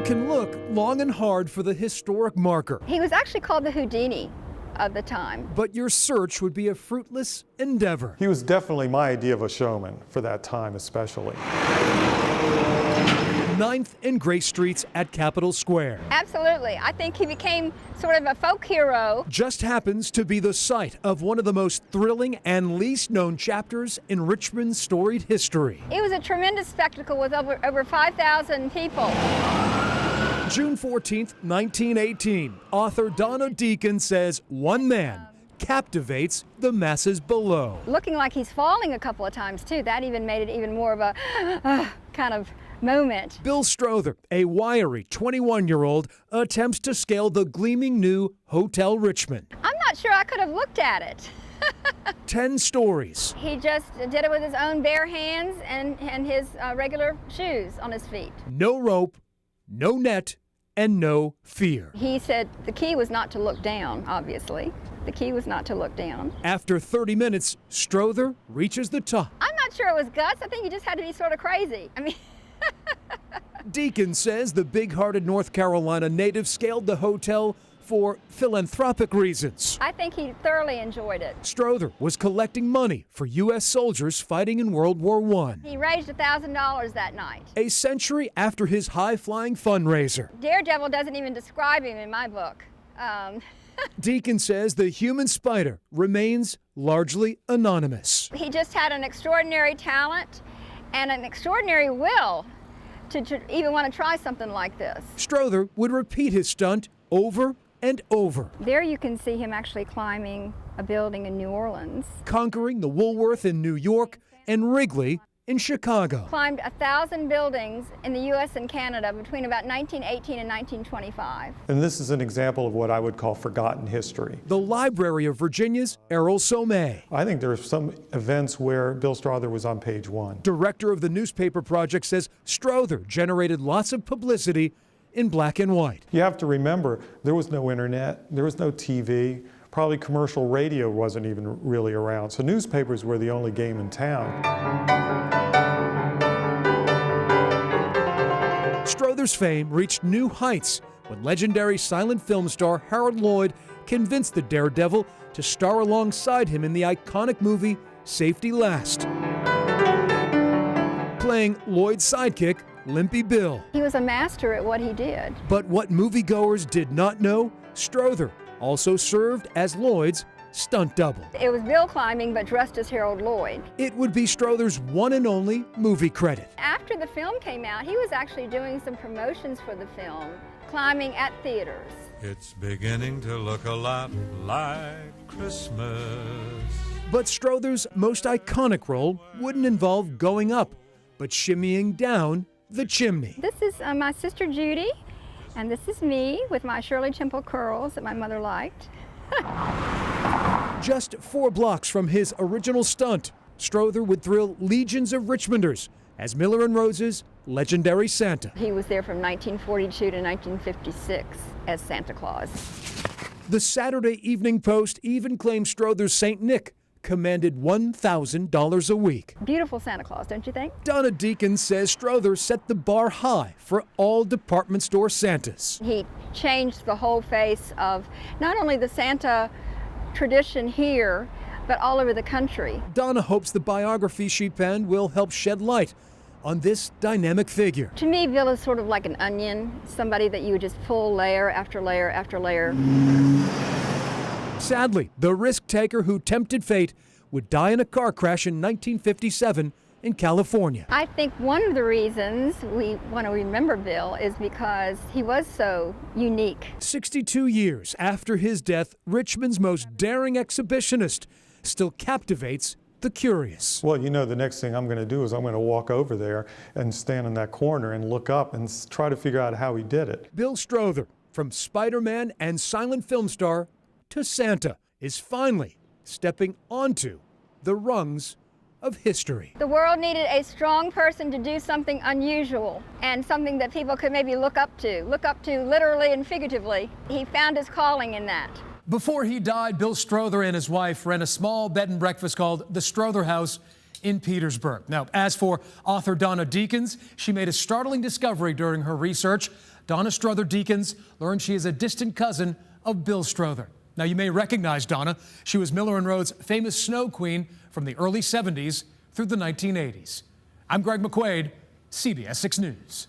can look long and hard for the historic marker, He was actually called the Houdini of the time. but your search would be a fruitless endeavor. He was definitely my idea of a showman for that time especially. 9th and Grace Streets at Capitol Square Absolutely. I think he became sort of a folk hero. just happens to be the site of one of the most thrilling and least known chapters in Richmond's storied history. It was a tremendous spectacle with over 5,000 people. June 14th, 1918, author Donna Deacon says one man captivates the masses below. Looking like he's falling a couple of times too. That even made it even more of a kind of moment. Bill Strother, a wiry 21-year-old, attempts to scale the gleaming new Hotel Richmond. I'm not sure I could have looked at it. 10 stories, He just did it with his own bare hands and his regular shoes on his feet. no rope, no net, and no fear. He said the key was not to look down, obviously. The key was not to look down. After 30 minutes, Strother reaches the top. I'm not sure it was guts. I think you just had to be sort of crazy. I mean, Deacon says the big-hearted North Carolina native scaled the hotel for philanthropic reasons. I think he thoroughly enjoyed it. Strother was collecting money for U.S. soldiers fighting in World War I. He raised $1,000 that night. A century after his high-flying fundraiser, Daredevil doesn't even describe him in my book. Deacon says the human spider remains largely anonymous. He just had an extraordinary talent and an extraordinary will to even want to try something like this. Strother would repeat his stunt over and over, There you can see him actually climbing a building in New Orleans. conquering the Woolworth in New York and Wrigley in Chicago. Climbed 1,000 buildings in the U.S. and Canada between about 1918 and 1925. And this is an example of what I would call forgotten history. The Library of Virginia's Errol Somé, I think there are some events where Bill Strother was on page one. director of the newspaper project, says Strother generated lots of publicity in black and white. You have to remember, there was no internet, there was no TV, probably commercial radio wasn't even really around, so newspapers were the only game in town. Strother's fame reached new heights when legendary silent film star Harold Lloyd convinced the Daredevil to star alongside him in the iconic movie Safety Last, playing Lloyd's sidekick, Limpy Bill. He was a master at what he did. But what moviegoers did not know, Strother also served as Lloyd's stunt double. It was Bill climbing, but dressed as Harold Lloyd. It would be Strother's one and only movie credit. After the film came out, he was actually doing some promotions for the film, climbing at theaters. It's beginning to look a lot like Christmas. But Strother's most iconic role wouldn't involve going up, but shimmying down the chimney. This is my sister Judy, and this is me with my Shirley Temple curls that my mother liked. Just 4 blocks from his original stunt, Strother would thrill legions of Richmonders as Miller and Rose's legendary Santa. He was there from 1942 to 1956 as Santa Claus. The Saturday Evening Post even claimed Strother's St. Nick commanded $1,000 a week. Beautiful Santa Claus, don't you think? Donna Deacon says Strother set the bar high for all department store Santas. He changed the whole face of not only the Santa tradition here, but all over the country. Donna hopes the biography she penned will help shed light on this dynamic figure. To me, Bill is sort of like an onion, somebody that you would just pull layer after layer after layer. Sadly, the risk taker who tempted fate would die in a car crash in 1957 in California. I think one of the reasons we want to remember Bill is because he was so unique. 62 years after his death, Richmond's most daring exhibitionist still captivates the curious. Well, you know, the next thing I'm going to do is I'm going to walk over there and stand in that corner and look up and try to figure out how he did it. Bill Strother, from Spider-Man and silent film star to Santa, is finally stepping onto the rungs of history. The world needed a strong person to do something unusual and something that people could maybe look up to literally and figuratively. He found his calling in that. Before he died, Bill Strother and his wife ran a small bed and breakfast called the Strother House in Petersburg. Now, as for author Donna Deakins, she made a startling discovery during her research. Donna Strother Deakins learned she is a distant cousin of Bill Strother. Now, you may recognize Donna. She was Miller & Rhodes' famous snow queen from the early 70s through the 1980s. I'm Greg McQuaid, CBS 6 News.